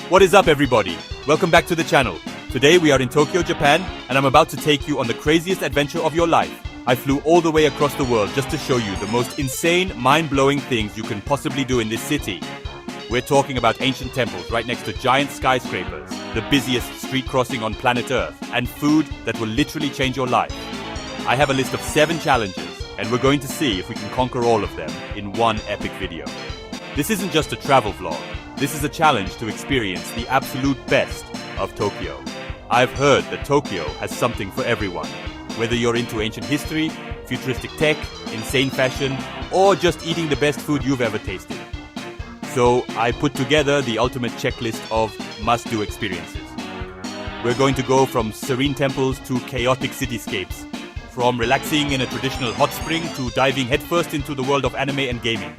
What is up, everybody? Welcome back to the channel. Today we are in Tokyo, Japan, and I'm about to take you on the craziest adventure of your life. I flew all the way across the world just to show you the most insane, mind-blowing things you can possibly do in this city. We're talking about ancient temples right next to giant skyscrapers, the busiest street crossing on planet Earth, and food that will literally change your life. I have a list of 7 challenges, and we're going to see if we can conquer all of them in one epic video. This isn't just a travel vlog. This is a challenge to experience the absolute best of Tokyo. I've heard that Tokyo has something for everyone. Whether you're into ancient history, futuristic tech, insane fashion, or just eating the best food you've ever tasted. So I put together the ultimate checklist of must-do experiences. We're going to go from serene temples to chaotic cityscapes, from relaxing in a traditional hot spring to diving headfirst into the world of anime and gaming.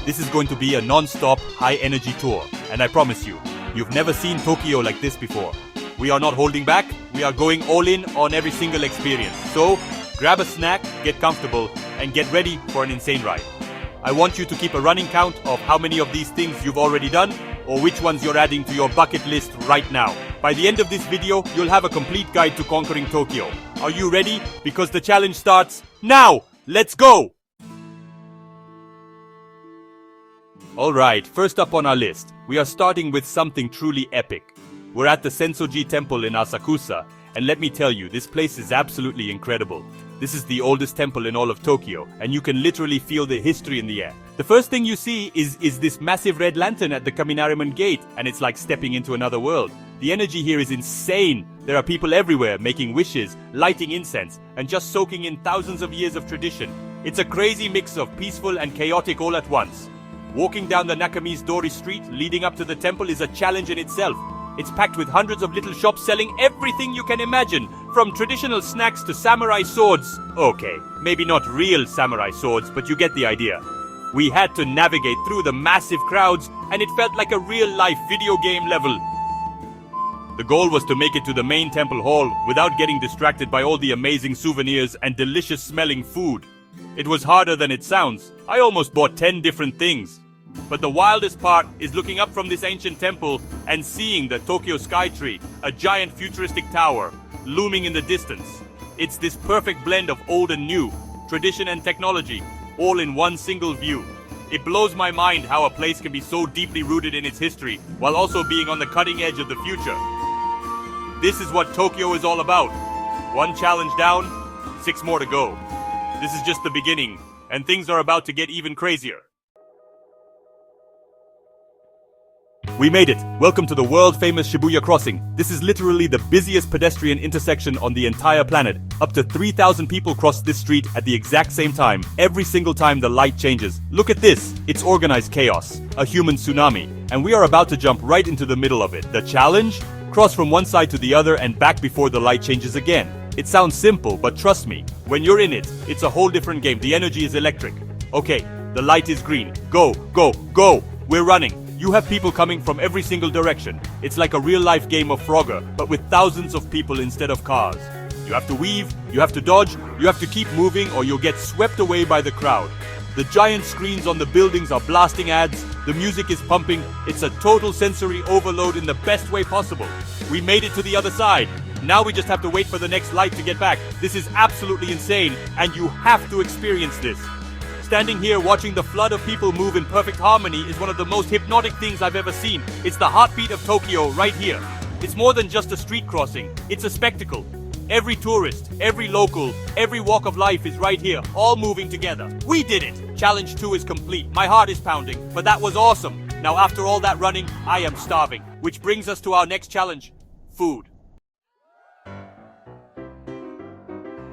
This is going to be a non-stop, high-energy tour, and I promise you, you've never seen Tokyo like this before. We are not holding back, we are going all in on every single experience. So, grab a snack, get comfortable, and get ready for an insane ride. I want you to keep a running count of how many of these things you've already done, or which ones you're adding to your bucket list right now. By the end of this video, you'll have a complete guide to conquering Tokyo. Are you ready? Because the challenge starts now! Let's go! Alright, first up on our list, we are starting with something truly epic. We're at the Sensoji Temple in Asakusa, and let me tell you, this place is absolutely incredible. This is the oldest temple in all of Tokyo, and you can literally feel the history in the air. The first thing you see is this massive red lantern at the Kaminariman Gate, and it's like stepping into another world. The energy here is insane. There are people everywhere making wishes, lighting incense, and just soaking in thousands of years of tradition. It's a crazy mix of peaceful and chaotic all at once. Walking down the Nakami's Dori Street leading up to the temple is a challenge in itself. It's packed with hundreds of little shops selling everything you can imagine, from traditional snacks to samurai swords. Okay, maybe not real samurai swords, but you get the idea. We had to navigate through the massive crowds, and it felt like a real-life video game level. The goal was to make it to the main temple hall without getting distracted by all the amazing souvenirs and delicious-smelling food. It was harder than it sounds. I almost bought 10 different things. But the wildest part is looking up from this ancient temple and seeing the Tokyo Skytree, a giant futuristic tower, looming in the distance. It's this perfect blend of old and new, tradition and technology, all in one single view. It blows my mind how a place can be so deeply rooted in its history, while also being on the cutting edge of the future. This is what Tokyo is all about. 1 challenge down, 6 more to go. This is just the beginning, and things are about to get even crazier. We made it! Welcome to the world-famous Shibuya Crossing. This is literally the busiest pedestrian intersection on the entire planet. Up to 3,000 people cross this street at the exact same time, every single time the light changes. Look at this! It's organized chaos, a human tsunami, and we are about to jump right into the middle of it. The challenge? Cross from one side to the other and back before the light changes again. It sounds simple, but trust me, when you're in it, it's a whole different game. The energy is electric. Okay, the light is green. Go, go, go! We're running. You have people coming from every single direction. It's like a real-life game of Frogger, but with thousands of people instead of cars. You have to weave, you have to dodge, you have to keep moving or you'll get swept away by the crowd. The giant screens on the buildings are blasting ads, the music is pumping, it's a total sensory overload in the best way possible. We made it to the other side. Now we just have to wait for the next light to get back. This is absolutely insane, and you have to experience this. Standing here watching the flood of people move in perfect harmony is one of the most hypnotic things I've ever seen. It's the heartbeat of Tokyo right here. It's more than just a street crossing. It's a spectacle. Every tourist, every local, every walk of life is right here, all moving together. We did it! Challenge 2 is complete. My heart is pounding, but that was awesome. Now after all that running, I am starving. Which brings us to our next challenge, food.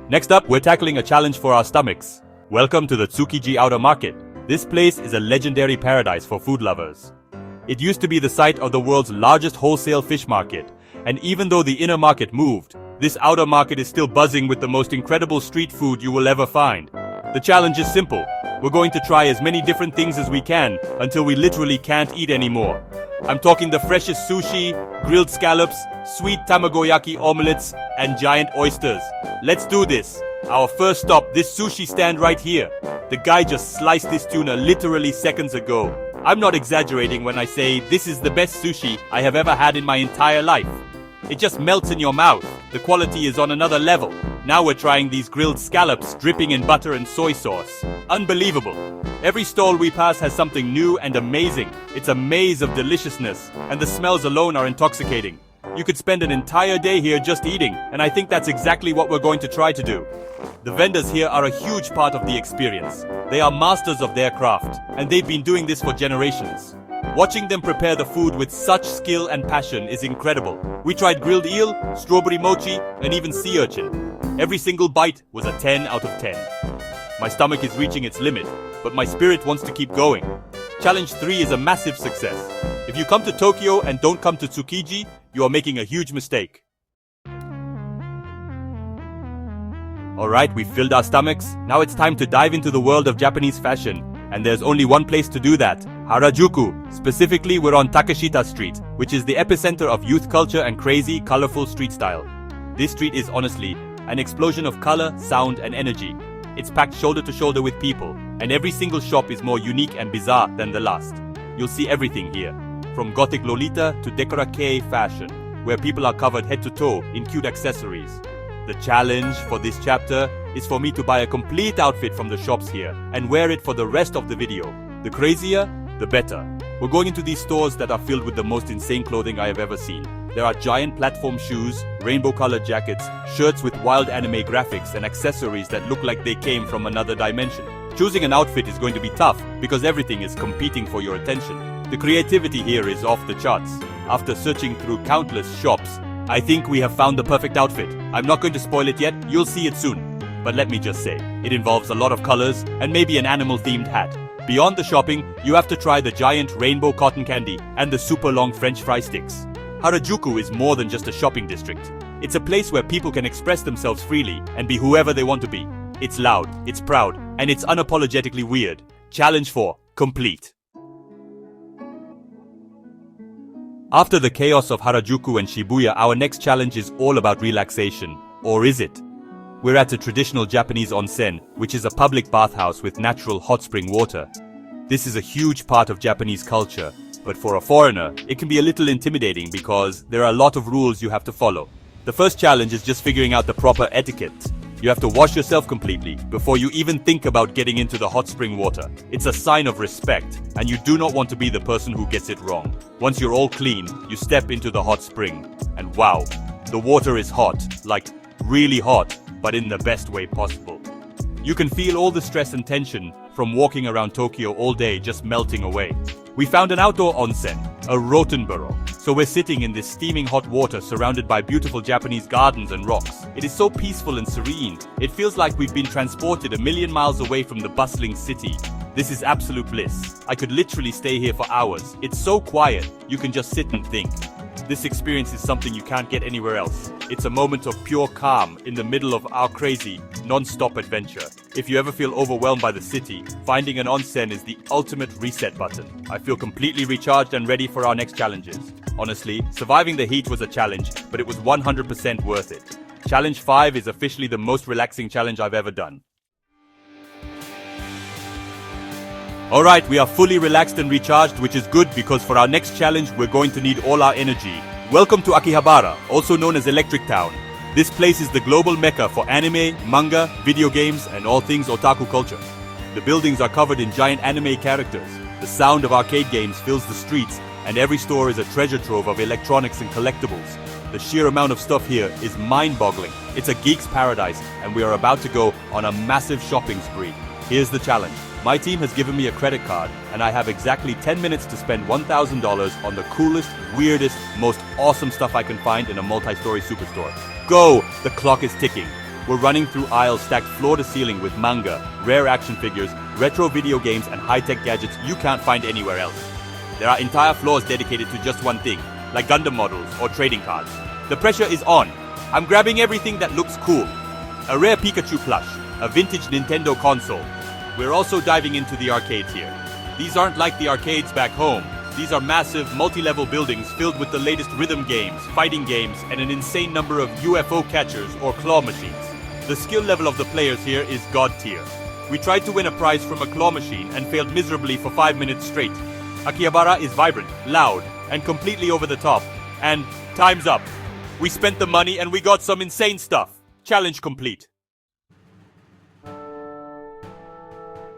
Next up, we're tackling a challenge for our stomachs. Welcome to the Tsukiji Outer Market. This place is a legendary paradise for food lovers. It used to be the site of the world's largest wholesale fish market, and even though the inner market moved, this outer market is still buzzing with the most incredible street food you will ever find. The challenge is simple. We're going to try as many different things as we can until we literally can't eat anymore. I'm talking the freshest sushi, grilled scallops, sweet tamagoyaki omelets, and giant oysters. Let's do this. Our first stop, this sushi stand right here. The guy just sliced this tuna literally seconds ago. I'm not exaggerating when I say this is the best sushi I have ever had in my entire life. It just melts in your mouth. The quality is on another level. Now we're trying these grilled scallops dripping in butter and soy sauce. Unbelievable. Every stall we pass has something new and amazing. It's a maze of deliciousness, and the smells alone are intoxicating. You could spend an entire day here just eating, and I think that's exactly what we're going to try to do. The vendors here are a huge part of the experience. They are masters of their craft, and they've been doing this for generations. Watching them prepare the food with such skill and passion is incredible. We tried grilled eel, strawberry mochi, and even sea urchin. Every single bite was a 10 out of 10. My stomach is reaching its limit, but my spirit wants to keep going. Challenge 3 is a massive success. If you come to Tokyo and don't come to Tsukiji, you are making a huge mistake. Alright, we've filled our stomachs. Now it's time to dive into the world of Japanese fashion. And there's only one place to do that, Harajuku. Specifically, we're on Takeshita Street, which is the epicenter of youth culture and crazy, colorful street style. This street is honestly an explosion of color, sound, and energy. It's packed shoulder to shoulder with people, and every single shop is more unique and bizarre than the last. You'll see everything here, from gothic Lolita to décolleté fashion, where people are covered head to toe in cute accessories. The challenge for this chapter is for me to buy a complete outfit from the shops here and wear it for the rest of the video. The crazier, the better. We're going into these stores that are filled with the most insane clothing I have ever seen. There are giant platform shoes, rainbow-colored jackets, shirts with wild anime graphics, and accessories that look like they came from another dimension. Choosing an outfit is going to be tough because everything is competing for your attention. The creativity here is off the charts. After searching through countless shops, I think we have found the perfect outfit. I'm not going to spoil it yet, you'll see it soon. But let me just say, it involves a lot of colors and maybe an animal-themed hat. Beyond the shopping, you have to try the giant rainbow cotton candy and the super long French fry sticks. Harajuku is more than just a shopping district. It's a place where people can express themselves freely and be whoever they want to be. It's loud, it's proud, and it's unapologetically weird. Challenge 4, complete. After the chaos of Harajuku and Shibuya, our next challenge is all about relaxation. Or is it? We're at a traditional Japanese onsen, which is a public bathhouse with natural hot spring water. This is a huge part of Japanese culture, but for a foreigner, it can be a little intimidating because there are a lot of rules you have to follow. The first challenge is just figuring out the proper etiquette. You have to wash yourself completely before you even think about getting into the hot spring water. It's a sign of respect, and you do not want to be the person who gets it wrong. Once you're all clean, you step into the hot spring, and wow, the water is hot, like really hot, but in the best way possible. You can feel all the stress and tension from walking around Tokyo all day just melting away. We found an outdoor onsen, a Rotenboro. So we're sitting in this steaming hot water surrounded by beautiful Japanese gardens and rocks. It is so peaceful and serene. It feels like we've been transported a million miles away from the bustling city. This is absolute bliss. I could literally stay here for hours. It's so quiet, you can just sit and think. This experience is something you can't get anywhere else. It's a moment of pure calm in the middle of our crazy, non-stop adventure. If you ever feel overwhelmed by the city, finding an onsen is the ultimate reset button. I feel completely recharged and ready for our next challenges. Honestly, surviving the heat was a challenge, but it was 100% worth it. Challenge 5 is officially the most relaxing challenge I've ever done. Alright, we are fully relaxed and recharged, which is good because for our next challenge, we're going to need all our energy. Welcome to Akihabara, also known as Electric Town. This place is the global mecca for anime, manga, video games, and all things otaku culture. The buildings are covered in giant anime characters. The sound of arcade games fills the streets, and every store is a treasure trove of electronics and collectibles. The sheer amount of stuff here is mind-boggling. It's a geek's paradise, and we are about to go on a massive shopping spree. Here's the challenge. My team has given me a credit card, and I have exactly 10 minutes to spend $1,000 on the coolest, weirdest, most awesome stuff I can find in a multi-story superstore. Go! The clock is ticking. We're running through aisles stacked floor to ceiling with manga, rare action figures, retro video games, and high-tech gadgets you can't find anywhere else. There are entire floors dedicated to just one thing, like Gundam models or trading cards. The pressure is on. I'm grabbing everything that looks cool. A rare Pikachu plush, a vintage Nintendo console. We're also diving into the arcades here. These aren't like the arcades back home. These are massive, multi-level buildings filled with the latest rhythm games, fighting games, and an insane number of UFO catchers or claw machines. The skill level of the players here is god tier. We tried to win a prize from a claw machine and failed miserably for 5 minutes straight. Akihabara is vibrant, loud, and completely over the top. And time's up. We spent the money and we got some insane stuff. Challenge complete.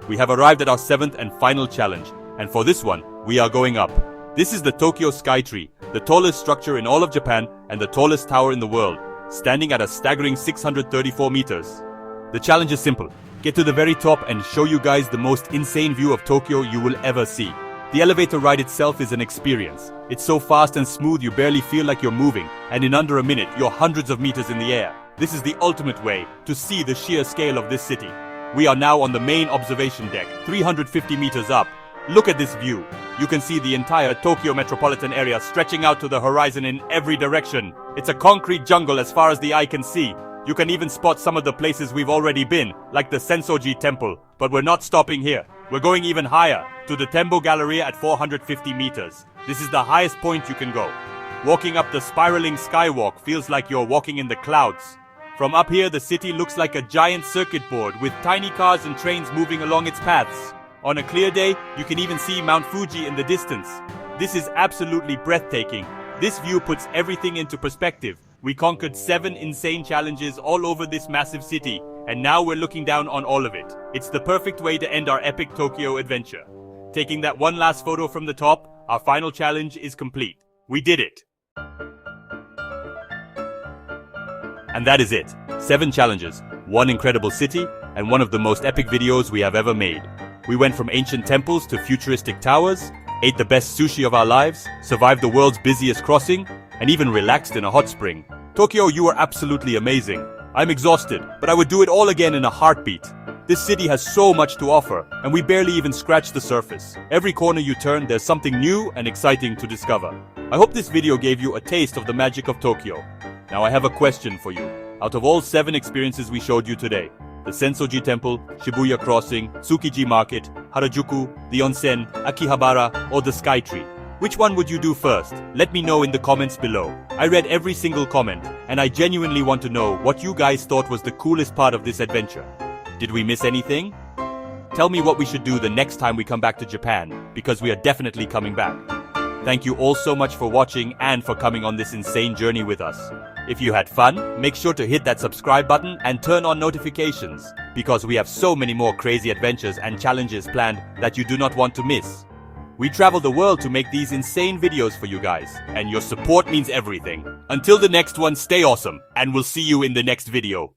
We have arrived at our 7th and final challenge, and for this one, we are going up. This is the Tokyo Skytree, the tallest structure in all of Japan and the tallest tower in the world, standing at a staggering 634 meters. The challenge is simple. Get to the very top and show you guys the most insane view of Tokyo you will ever see. The elevator ride itself is an experience. It's so fast and smooth you barely feel like you're moving, and in under a minute you're hundreds of meters in the air. This is the ultimate way to see the sheer scale of this city. We are now on the main observation deck, 350 meters up. Look at this view. You can see the entire Tokyo metropolitan area stretching out to the horizon in every direction. It's a concrete jungle as far as the eye can see. You can even spot some of the places we've already been, like the Sensoji Temple. But we're not stopping here. We're going even higher, to the Tembo Galleria at 450 meters. This is the highest point you can go. Walking up the spiraling skywalk feels like you're walking in the clouds. From up here, the city looks like a giant circuit board with tiny cars and trains moving along its paths. On a clear day, you can even see Mount Fuji in the distance. This is absolutely breathtaking. This view puts everything into perspective. We conquered 7 insane challenges all over this massive city, and now we're looking down on all of it. It's the perfect way to end our epic Tokyo adventure. Taking that one last photo from the top, our final challenge is complete. We did it! And that is it. 7 challenges, 1 incredible city, and one of the most epic videos we have ever made. We went from ancient temples to futuristic towers, ate the best sushi of our lives, survived the world's busiest crossing, and even relaxed in a hot spring. Tokyo, you are absolutely amazing. I'm exhausted, but I would do it all again in a heartbeat. This city has so much to offer, and we barely even scratched the surface. Every corner you turn, there's something new and exciting to discover. I hope this video gave you a taste of the magic of Tokyo. Now I have a question for you. Out of all 7 experiences we showed you today, the Sensoji Temple, Shibuya Crossing, Tsukiji Market, Harajuku, the Onsen, Akihabara, or the Skytree, which one would you do first? Let me know in the comments below. I read every single comment, and I genuinely want to know what you guys thought was the coolest part of this adventure. Did we miss anything? Tell me what we should do the next time we come back to Japan, because we are definitely coming back. Thank you all so much for watching and for coming on this insane journey with us. If you had fun, make sure to hit that subscribe button and turn on notifications, because we have so many more crazy adventures and challenges planned that you do not want to miss. We travel the world to make these insane videos for you guys, and your support means everything. Until the next one, stay awesome, and we'll see you in the next video.